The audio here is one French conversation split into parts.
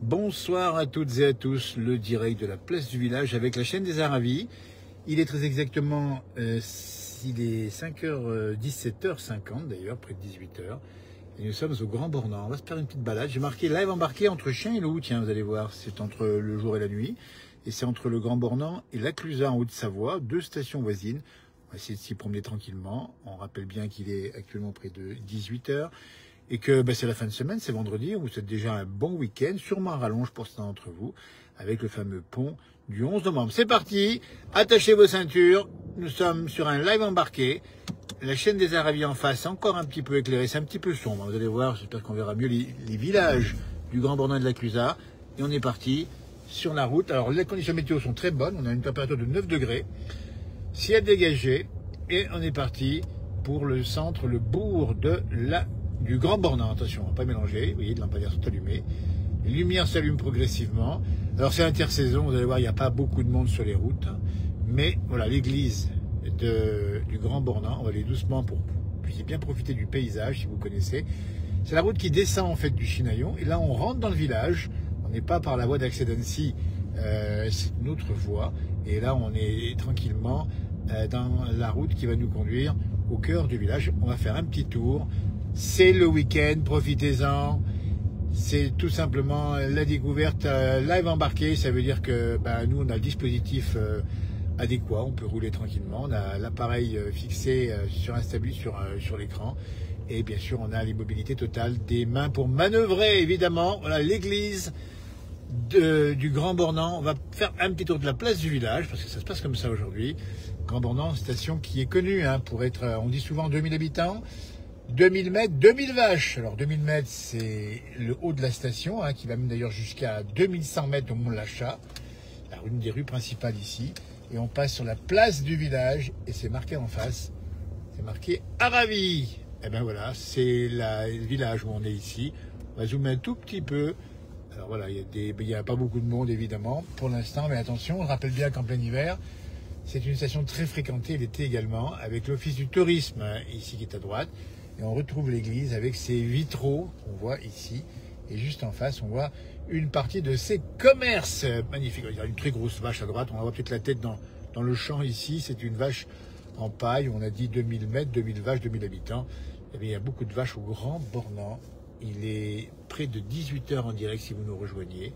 Bonsoir à toutes et à tous, le direct de la place du village avec la chaîne des Aravis. Il est très exactement, il est 5h, 17h50 d'ailleurs, près de 18h. Et nous sommes au Grand Bornand. On va se faire une petite balade. J'ai marqué live embarqué entre Chien et Loup. Tiens, vous allez voir, c'est entre le jour et la nuit. Et c'est entre le Grand Bornand et la Clusaz en Haute-Savoie, deux stations voisines. On va essayer de s'y promener tranquillement. On rappelle bien qu'il est actuellement près de 18h. Et que c'est la fin de semaine, c'est vendredi, on vous souhaite déjà un bon week-end, sûrement un rallonge pour certains d'entre vous, avec le fameux pont du 11 novembre. C'est parti, attachez vos ceintures, nous sommes sur un live embarqué, la chaîne des Aravis en face, encore un petit peu éclairée, c'est un petit peu sombre, vous allez voir, j'espère qu'on verra mieux les villages du Grand Bornand et de la Clusaz, et on est parti sur la route. Alors les conditions météo sont très bonnes, on a une température de 9 degrés, ciel dégagé, et on est parti pour le centre, le bourg du Grand Bornand. Attention, on ne va pas mélanger, vous voyez, les lampadaires sont allumés, les lumières s'allument progressivement. Alors c'est intersaison, vous allez voir, il n'y a pas beaucoup de monde sur les routes, mais voilà, l'église du Grand Bornand, on va aller doucement pour puissiez bien profiter du paysage, si vous connaissez. C'est la route qui descend en fait du Chinaillon, et là on rentre dans le village, on n'est pas par la voie d'accès d'Annecy, c'est une autre voie, et là on est tranquillement dans la route qui va nous conduire au cœur du village. On va faire un petit tour. C'est le week-end, profitez-en. C'est tout simplement la découverte live embarqué. Ça veut dire que nous, on a le dispositif adéquat. On peut rouler tranquillement. On a l'appareil fixé sur l'écran. Et bien sûr, on a l'immobilité totale des mains pour manœuvrer, évidemment. Voilà l'église du Grand Bornand. On va faire un petit tour de la place du village, parce que ça se passe comme ça aujourd'hui. Grand Bornand, station qui est connue pour être, on dit souvent 2000 habitants. 2000 mètres, 2000 vaches. Alors 2000 mètres, c'est le haut de la station, qui va même d'ailleurs jusqu'à 2100 mètres au Mont-Lachat, une des rues principales ici. Et on passe sur la place du village, et c'est marqué en face, c'est marqué Aravis. Et ben voilà, c'est le village où on est ici. On va zoomer un tout petit peu. Alors voilà, il n'y a pas beaucoup de monde évidemment pour l'instant, mais attention, on rappelle bien qu'en plein hiver, c'est une station très fréquentée l'été également, avec l'office du tourisme ici qui est à droite. Et on retrouve l'église avec ses vitraux qu'on voit ici. Et juste en face, on voit une partie de ses commerces. Magnifique. Il y a une très grosse vache à droite. On voit peut-être la tête dans le champ ici. C'est une vache en paille. On a dit 2000 mètres, 2000 vaches, 2000 habitants. Il y a beaucoup de vaches au Grand Bornand. Il est près de 18h en direct si vous nous rejoignez.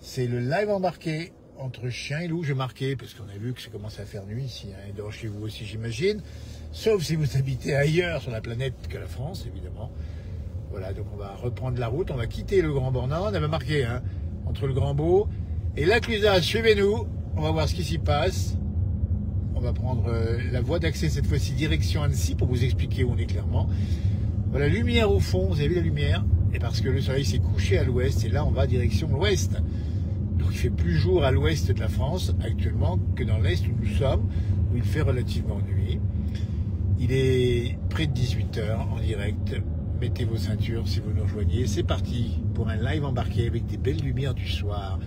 C'est le live embarqué entre Chien et Loup. J'ai marqué parce qu'on a vu que ça commence à faire nuit ici. Et dehors chez vous aussi, j'imagine. Sauf si vous habitez ailleurs sur la planète que la France, évidemment. Voilà, donc on va reprendre la route, on va quitter le Grand Bornand. On avait marqué, entre le Grand Beau et la Clusaz. Suivez-nous, on va voir ce qui s'y passe. On va prendre la voie d'accès, cette fois-ci direction Annecy, pour vous expliquer où on est clairement. Voilà, lumière au fond, vous avez vu la lumière? Et parce que le soleil s'est couché à l'ouest, et là on va direction l'ouest. Donc il fait plus jour à l'ouest de la France, actuellement, que dans l'est où nous sommes, où il fait relativement nuit. Il est près de 18h en direct. Mettez vos ceintures si vous nous rejoignez. C'est parti pour un live embarqué avec des belles lumières du soir.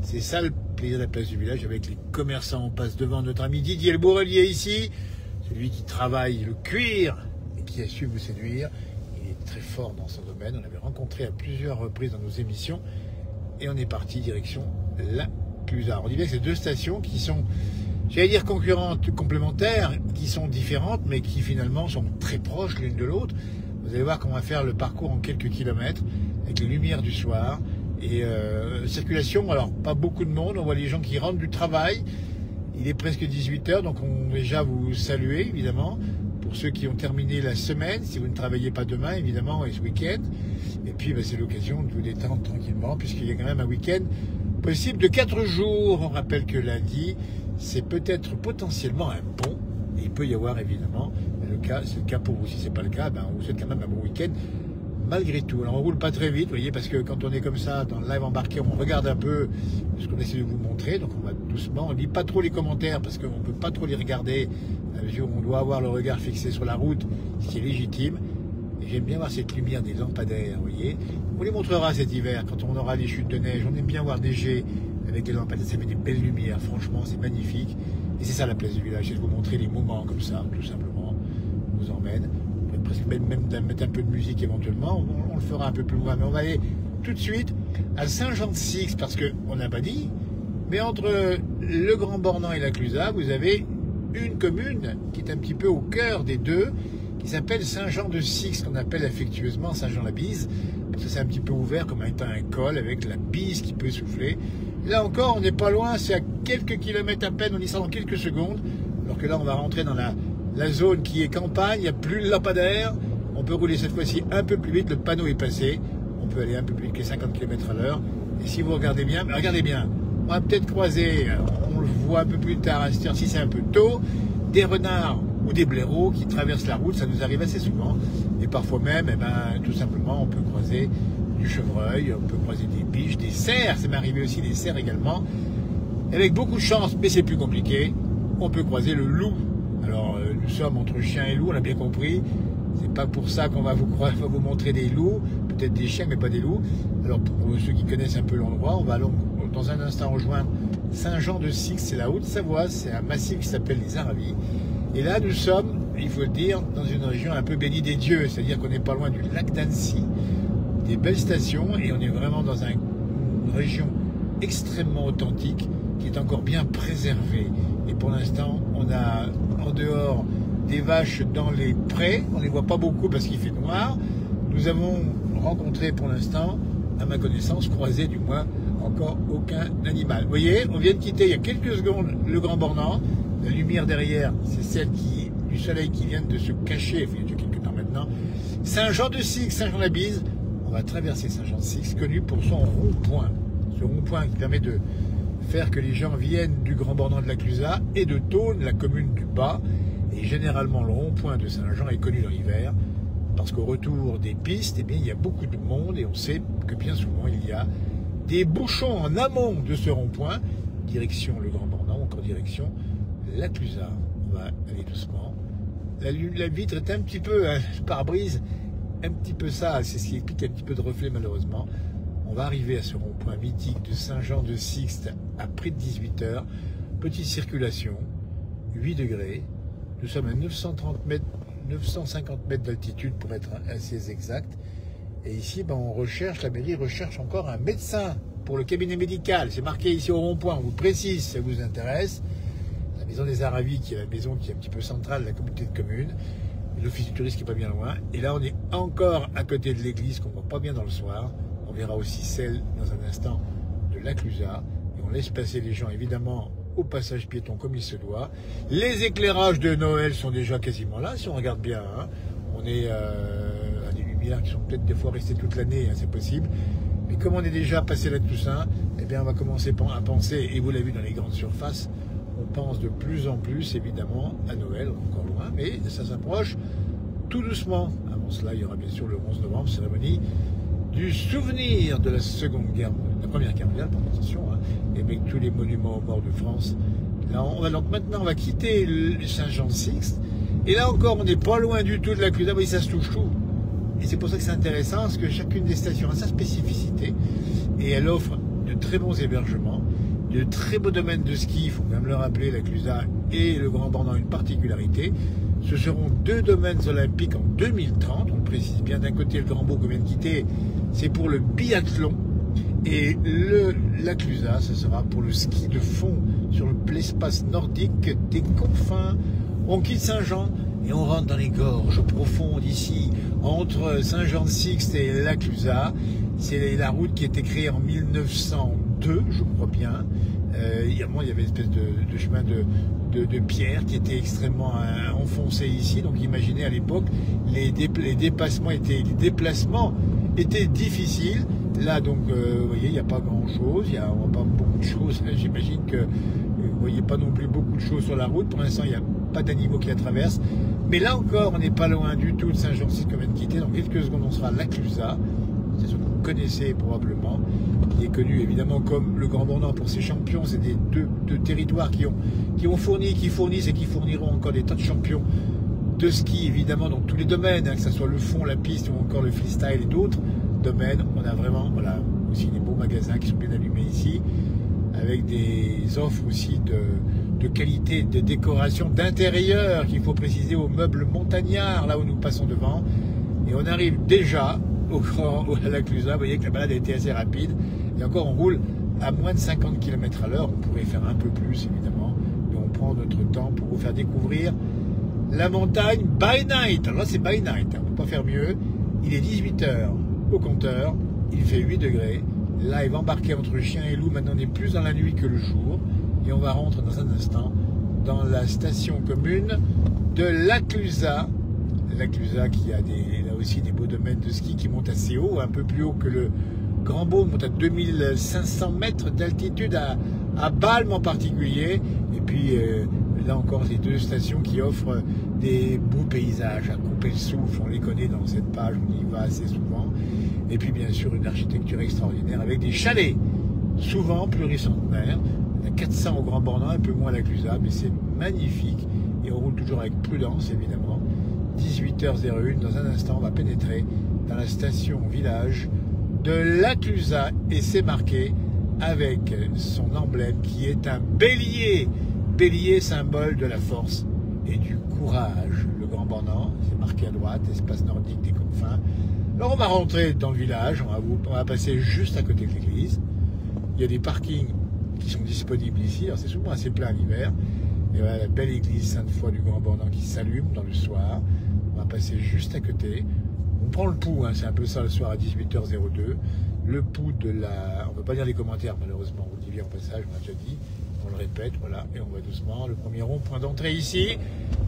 C'est ça le plaisir de la place du village avec les commerçants. On passe devant notre ami Didier le Bourrelier ici. Celui qui travaille le cuir et qui a su vous séduire. Il est très fort dans son domaine. On l'avait rencontré à plusieurs reprises dans nos émissions. Et on est parti direction la Clusaz. On dit bien que c'est deux stations qui sont, j'allais dire concurrentes, complémentaires, qui sont différentes, mais qui finalement sont très proches l'une de l'autre. Vous allez voir qu'on va faire le parcours en quelques kilomètres, avec les lumières du soir. Et circulation, alors pas beaucoup de monde, on voit les gens qui rentrent du travail. Il est presque 18h, donc on va déjà vous saluer, évidemment, pour ceux qui ont terminé la semaine, si vous ne travaillez pas demain, évidemment, et ce week-end. Et puis c'est l'occasion de vous détendre tranquillement, puisqu'il y a quand même un week-end possible de 4 jours. On rappelle que lundi, c'est peut-être potentiellement un pont. Et il peut y avoir évidemment c'est le cas pour vous. Si c'est pas le cas, on vous souhaite quand même un bon week-end malgré tout. Alors on roule pas très vite, vous voyez, parce que quand on est comme ça dans le live embarqué, on regarde un peu ce qu'on essaie de vous montrer. Donc on va doucement, on lit pas trop les commentaires parce qu'on peut pas trop les regarder à mesure où on doit avoir le regard fixé sur la route, ce qui est légitime. Et j'aime bien voir cette lumière des lampadaires, vous voyez. On vous les montrera cet hiver quand on aura les chutes de neige. On aime bien voir neiger avec les lampadaires, ça fait des belles lumières. Franchement, c'est magnifique. Et c'est ça la place du village, c'est de vous montrer les moments comme ça, tout simplement. On vous emmène. On peut presque même mettre un peu de musique éventuellement. On le fera un peu plus loin, mais on va aller tout de suite à Saint-Jean-de-Six, parce qu'on n'a pas dit, mais entre le Grand Bornand et la Clusaz, vous avez une commune qui est un petit peu au cœur des deux, qui s'appelle Saint-Jean-de-Six, qu'on appelle affectueusement Saint-Jean-la-Bise, parce que c'est un petit peu ouvert comme étant un col avec la bise qui peut souffler. Là encore, on n'est pas loin, c'est à quelques kilomètres à peine, on y sera dans quelques secondes, alors que là, on va rentrer dans la zone qui est campagne, il n'y a plus le lampadaire, on peut rouler cette fois-ci un peu plus vite, le panneau est passé, on peut aller un peu plus vite que 50 km à l'heure, et si vous regardez bien, on va peut-être croiser, on le voit un peu plus tard, à cette heure-ci c'est un peu tôt, des renards ou des blaireaux qui traversent la route, ça nous arrive assez souvent, et parfois même, tout simplement, on peut croiser du chevreuil, on peut croiser des biches, des cerfs, ça m'est arrivé aussi des cerfs également, avec beaucoup de chance, mais c'est plus compliqué, on peut croiser le loup. Alors nous sommes entre chien et loup, on l'a bien compris, c'est pas pour ça qu'on va vous montrer des loups, peut-être des chiens mais pas des loups. Alors pour ceux qui connaissent un peu l'endroit, on va dans un instant rejoindre Saint-Jean-de-Six, c'est la Haute-Savoie, c'est un massif qui s'appelle les Aravis. Et là nous sommes, il faut le dire, dans une région un peu bénie des dieux, c'est-à-dire qu'on n'est pas loin du lac d'Annecy, des belles stations, et on est vraiment dans une région extrêmement authentique qui est encore bien préservée. Et pour l'instant, on a en dehors des vaches dans les prés, on ne les voit pas beaucoup parce qu'il fait noir. Nous avons rencontré pour l'instant, à ma connaissance, croisé du moins encore aucun animal. Vous voyez, on vient de quitter il y a quelques secondes le Grand Bornand. La lumière derrière, c'est celle du soleil qui vient de se cacher, il y a quelques temps maintenant. Saint-Jean-de-Six, Saint-Jean-la-Bise, on va traverser Saint-Jean-de-Six, connu pour son rond-point. Ce rond-point qui permet de faire que les gens viennent du Grand Bornand de la Clusaz et de Thônes, la commune du Bas. Et généralement, le rond-point de Saint-Jean est connu dans l'hiver, parce qu'au retour des pistes, il y a beaucoup de monde, et on sait que bien souvent, il y a des bouchons en amont de ce rond-point, direction le Grand Bornand, encore direction la Clusaz. On va aller doucement. La vitre est un petit peu, le pare-brise, un petit peu ça, c'est ce qui explique un petit peu de reflet malheureusement. On va arriver à ce rond-point mythique de Saint-Jean-de-Six à près de 18 h. Petite circulation, 8 degrés. Nous sommes à 950 mètres d'altitude pour être assez exact. Et ici, on recherche, la mairie recherche encore un médecin pour le cabinet médical. C'est marqué ici au rond-point, on vous précise si ça vous intéresse. La maison des Aravis, qui est la maison qui est un petit peu centrale de la communauté de communes. L'office du tourisme qui est pas bien loin. Et là, on est encore à côté de l'église qu'on voit pas bien dans le soir. On verra aussi celle, dans un instant, de la Clusaz. Et on laisse passer les gens, évidemment, au passage piéton comme il se doit. Les éclairages de Noël sont déjà quasiment là, si on regarde bien. On est à des lumières qui sont peut-être des fois restées toute l'année, c'est possible. Mais comme on est déjà passé la Toussaint, on va commencer à penser, et vous l'avez vu dans les grandes surfaces, on pense de plus en plus, évidemment, à Noël, encore loin, mais ça s'approche tout doucement. Avant cela, il y aura bien sûr le 11 novembre, cérémonie du souvenir de la Première Guerre mondiale, par attention, et avec tous les monuments aux morts de France. Là, maintenant, on va quitter le Saint-Jean-de-Six, et là encore, on n'est pas loin du tout de la Clusaz, ça se touche tout. Et c'est pour ça que c'est intéressant, parce que chacune des stations a sa spécificité, et elle offre de très bons hébergements, de très beaux domaines de ski, il faut quand même le rappeler, la Clusaz et le Grand Bornand ont une particularité. Ce seront 2 domaines olympiques en 2030, on le précise bien, d'un côté le Grand Bourg qu'on vient de quitter, c'est pour le biathlon, et la Clusaz, ce sera pour le ski de fond sur l'espace nordique des confins. On quitte Saint-Jean et on rentre dans les gorges profondes ici, entre Saint-Jean-de-Six et la Clusaz. C'est la route qui a été créée en 1902, je crois bien. Il y avait une espèce de chemin de pierre qui était extrêmement enfoncé ici. Donc imaginez à l'époque, les déplacements étaient difficiles. Là, donc, vous voyez, il n'y a pas grand-chose, il n'y a pas beaucoup de choses. J'imagine que vous ne voyez pas non plus beaucoup de choses sur la route. Pour l'instant, il n'y a pas d'animaux qui la traversent. Mais là encore, on n'est pas loin du tout de Saint-Jean-de-Six qu'on vient de quitter. Dans quelques secondes, on sera à la Clusaz. C'est ce que vous connaissez probablement, qui est connu évidemment comme le Grand Bornand pour ses champions. C'est des deux territoires qui fournissent et qui fourniront encore des tas de champions de ski, évidemment, dans tous les domaines, que ce soit le fond, la piste ou encore le freestyle et d'autres domaines. On a vraiment aussi des beaux magasins qui sont bien allumés ici, avec des offres aussi de qualité, de décoration d'intérieur, qu'il faut préciser aux meubles montagnards, là où nous passons devant. Et on arrive déjà à la Clusaz. Vous voyez que la balade a été assez rapide. Et encore, on roule à moins de 50 km à l'heure. On pourrait faire un peu plus, évidemment. Mais on prend notre temps pour vous faire découvrir la montagne by night. Alors là, c'est by night. On ne peut pas faire mieux. Il est 18h au compteur. Il fait 8 degrés. Live embarqué entre chien et loup. Maintenant, on est plus dans la nuit que le jour. Et on va rentrer dans un instant dans la station commune de la Clusaz. La Clusaz qui a là aussi des beaux domaines de ski qui montent assez haut, un peu plus haut que le Grand Beaune, monte à 2500 mètres d'altitude à Balme en particulier. Et puis là encore, les deux stations qui offrent des beaux paysages à couper le souffle. On les connaît dans cette page, on y va assez souvent. Et puis bien sûr, une architecture extraordinaire avec des chalets, souvent pluricentenaires. Il y en a 400 au Grand Bornand, un peu moins à la Clusaz, mais c'est magnifique. Et on roule toujours avec prudence, évidemment. 18h01, dans un instant, on va pénétrer dans la station village de la Clusaz et c'est marqué avec son emblème qui est un bélier. Bélier, symbole de la force et du courage. Le Grand Bornand, c'est marqué à droite, espace nordique des Confins. Alors on va rentrer dans le village, on va passer juste à côté de l'église. Il y a des parkings qui sont disponibles ici, alors c'est souvent assez plein l'hiver. Et voilà la belle église Sainte-Foy du Grand Bornand qui s'allume dans le soir. On va passer juste à côté. On prend le pouls, hein, c'est un peu ça le soir à 18h02. Le pouls de la... On ne peut pas lire les commentaires malheureusement, on le dit bien en passage, on l'a déjà dit. On le répète, voilà, et on va doucement. Le premier rond, point d'entrée ici.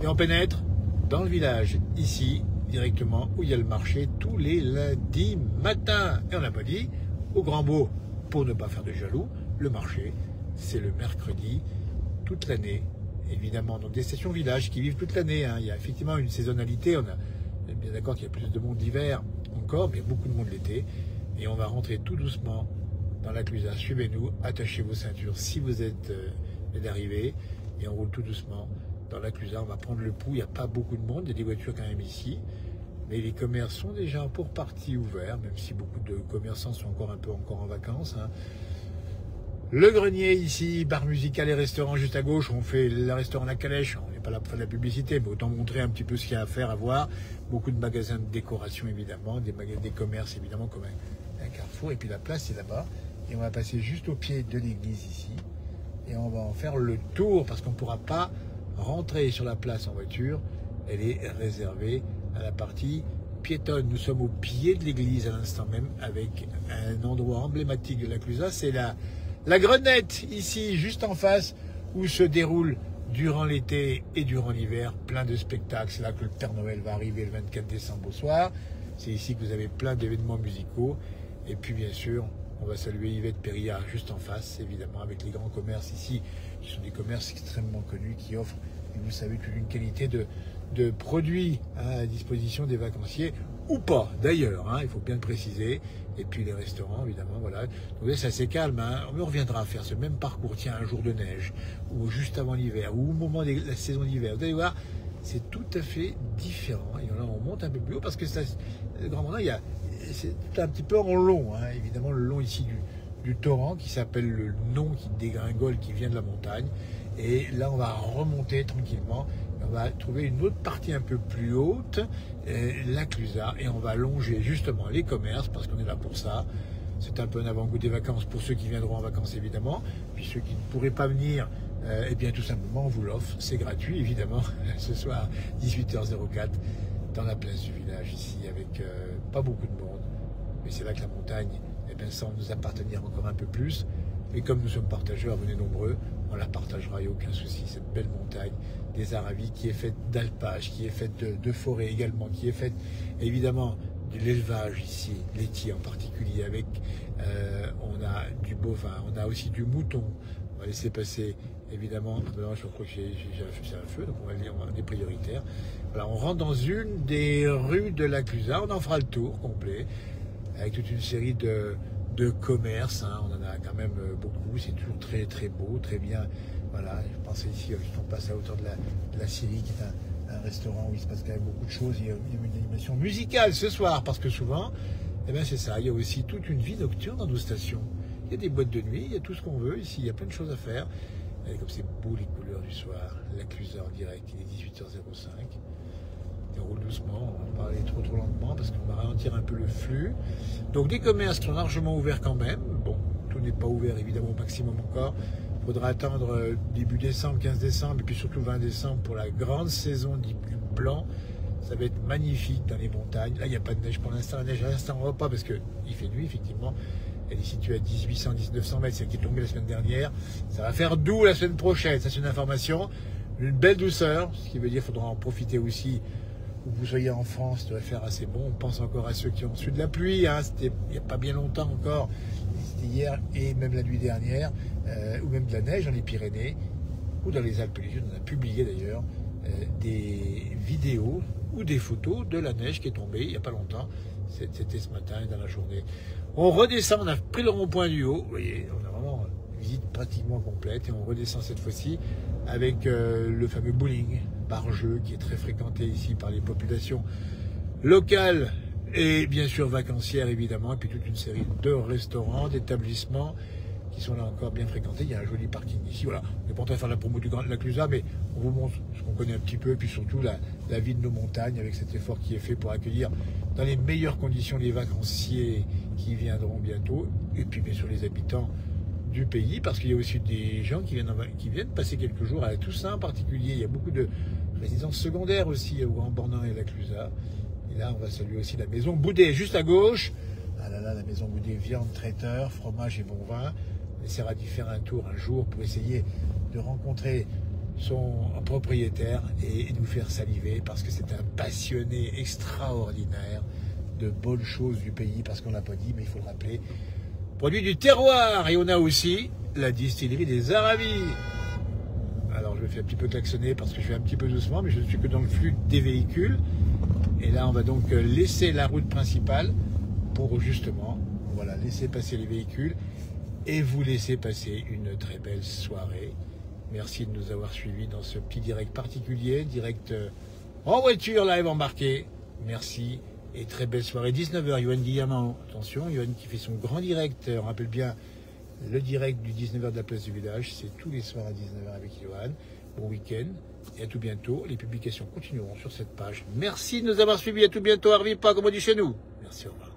Et on pénètre dans le village, ici, directement, où il y a le marché tous les lundis matins. Et on n'a pas dit, au Grand Beau, pour ne pas faire de jaloux, le marché, c'est le mercredi, toute l'année. Évidemment, donc des stations villages qui vivent toute l'année. Hein. Il y a effectivement une saisonnalité. On est bien d'accord qu'il y a plus de monde l'hiver encore, mais il y a beaucoup de monde l'été. Et on va rentrer tout doucement dans la Clusaz. Suivez-nous, attachez vos ceintures si vous êtes d'arrivée. Et on roule tout doucement dans la Clusaz. On va prendre le pouls. Il n'y a pas beaucoup de monde. Il y a des voitures quand même ici. Mais les commerces sont déjà pour partie ouverts, même si beaucoup de commerçants sont encore un peu en vacances. Hein. Le grenier ici, bar musical et restaurant juste à gauche. On fait le restaurant La Calèche. On n'est pas là pour faire de la publicité, mais autant montrer un petit peu ce qu'il y a à faire, à voir. Beaucoup de magasins de décoration évidemment, des commerces évidemment comme un carrefour. Et puis la place c'est là-bas. Et on va passer juste au pied de l'église ici. Et on va en faire le tour parce qu'on ne pourra pas rentrer sur la place en voiture. Elle est réservée à la partie piétonne. Nous sommes au pied de l'église à l'instant même avec un endroit emblématique de la Clusaz. C'est la Grenette, ici, juste en face, où se déroule durant l'été et durant l'hiver plein de spectacles. C'est là que le Père Noël va arriver le 24 décembre au soir. C'est ici que vous avez plein d'événements musicaux. Et puis, bien sûr, on va saluer Yvette Périllard juste en face, évidemment, avec les grands commerces ici. Ce sont des commerces extrêmement connus qui offrent, vous savez, toute une qualité de produits à disposition des vacanciers, ou pas, d'ailleurs, hein, il faut bien le préciser. Et puis les restaurants, évidemment, voilà. Donc c'est assez calme, hein. On reviendra à faire ce même parcours, tiens, un jour de neige, ou juste avant l'hiver, ou au moment de la saison d'hiver. Vous allez voir, c'est tout à fait différent. Et là, on monte un peu plus haut, parce que le Grand Bornand, c'est tout un petit peu en long, hein. Évidemment, le long ici du torrent, qui s'appelle le nom qui dégringole, qui vient de la montagne. Et là, on va remonter tranquillement. On va trouver une autre partie un peu plus haute, la Clusaz, et on va longer justement les commerces, parce qu'on est là pour ça. C'est un peu un avant-goût des vacances pour ceux qui viendront en vacances, évidemment. Puis ceux qui ne pourraient pas venir, eh bien tout simplement, on vous l'offre. C'est gratuit, évidemment, ce soir, 18h04, dans la place du village, ici, avec pas beaucoup de monde. Mais c'est là que la montagne, eh bien, semble nous appartenir encore un peu plus. Et comme nous sommes partageurs, venez nombreux, on la partagera, il n'y a aucun souci. Cette belle montagne des Aravis qui est faite d'alpage, qui est faite de forêt également, qui est faite évidemment de l'élevage ici, laitier en particulier, avec on a du bovin, on a aussi du mouton. On va laisser passer évidemment, maintenant je crois que j'ai un feu, donc on est prioritaire. Voilà, on rentre dans une des rues de la Clusaz, on en fera le tour complet, avec toute une série de commerce, hein. On en a quand même beaucoup, c'est toujours très très beau, très bien. Voilà, je pensais ici, on passe à hauteur de la Syrie, qui est un restaurant où il se passe quand même beaucoup de choses. Il y a une animation musicale ce soir, parce que souvent, eh ben c'est ça, il y a aussi toute une vie nocturne dans nos stations. Il y a des boîtes de nuit, il y a tout ce qu'on veut ici, il y a plein de choses à faire. Et comme c'est beau les couleurs du soir, la Clusaz en direct, il est 18h05. on roule doucement, on va pas aller trop lentement parce qu'on va ralentir un peu le flux. Donc les commerces sont largement ouverts quand même. Bon, tout n'est pas ouvert évidemment au maximum encore. Il faudra attendre début décembre, 15 décembre et puis surtout 20 décembre pour la grande saison du blanc. Ça va être magnifique dans les montagnes. Là, il n'y a pas de neige pour l'instant. La neige, à l'instant, on ne voit pas parce qu'il fait nuit, effectivement. Elle est située à 1800, 1900 mètres, celle qui est tombée la semaine dernière. Ça va faire doux la semaine prochaine. Ça, c'est une information. Une belle douceur, ce qui veut dire qu'il faudra en profiter aussi. Où vous soyez en France, ça devrait faire assez bon. On pense encore à ceux qui ont reçu de la pluie. Hein. C'était il n'y a pas bien longtemps encore. C'était hier et même la nuit dernière. Ou même de la neige dans les Pyrénées. Ou dans les Alpes. On a publié d'ailleurs des vidéos ou des photos de la neige qui est tombée il n'y a pas longtemps. C'était ce matin dans la journée. On redescend, on a pris le rond-point du haut. Vous voyez, on a vraiment une visite pratiquement complète. Et on redescend cette fois-ci avec le fameux bowling par jeu qui est très fréquenté ici par les populations locales et bien sûr vacancières évidemment. Et puis toute une série de restaurants, d'établissements qui sont là encore bien fréquentés. Il y a un joli parking ici. Voilà, on n'est pas en train de faire la promo du Grand Lac Clusaz, mais on vous montre ce qu'on connaît un petit peu, et puis surtout la vie de nos montagnes, avec cet effort qui est fait pour accueillir dans les meilleures conditions les vacanciers qui viendront bientôt, et puis bien sûr les habitants du pays, parce qu'il y a aussi des gens qui viennent passer quelques jours à la Toussaint en particulier. Il y a beaucoup de résidences secondaires aussi au Grand Bornand et Lac Clusaz. Et là, on va saluer aussi la maison Boudet, juste à gauche. Ah là là, la maison Boudet, viande, traiteur, fromage et bon vin. On essaiera d'y faire un tour un jour pour essayer de rencontrer son propriétaire et nous faire saliver parce que c'est un passionné extraordinaire de bonnes choses du pays, parce qu'on ne l'a pas dit, mais il faut le rappeler. Produit du terroir, et on a aussi la distillerie des Aravis. Alors je me fais un petit peu klaxonner parce que je vais un petit peu doucement, mais je ne suis que dans le flux des véhicules. Et là on va donc laisser la route principale pour justement, voilà, laisser passer les véhicules et vous laisser passer une très belle soirée. Merci de nous avoir suivis dans ce petit direct particulier, direct en voiture, live embarqué. Merci et très belle soirée. 19h, Yoann Guillamant, attention, Yoann qui fait son grand direct, on rappelle bien le direct du 19h de la place du village, c'est tous les soirs à 19h avec Yoann. Bon week-end et à tout bientôt. Les publications continueront sur cette page. Merci de nous avoir suivis, à tout bientôt. Arvipa, comme on dit chez nous. Merci, au revoir.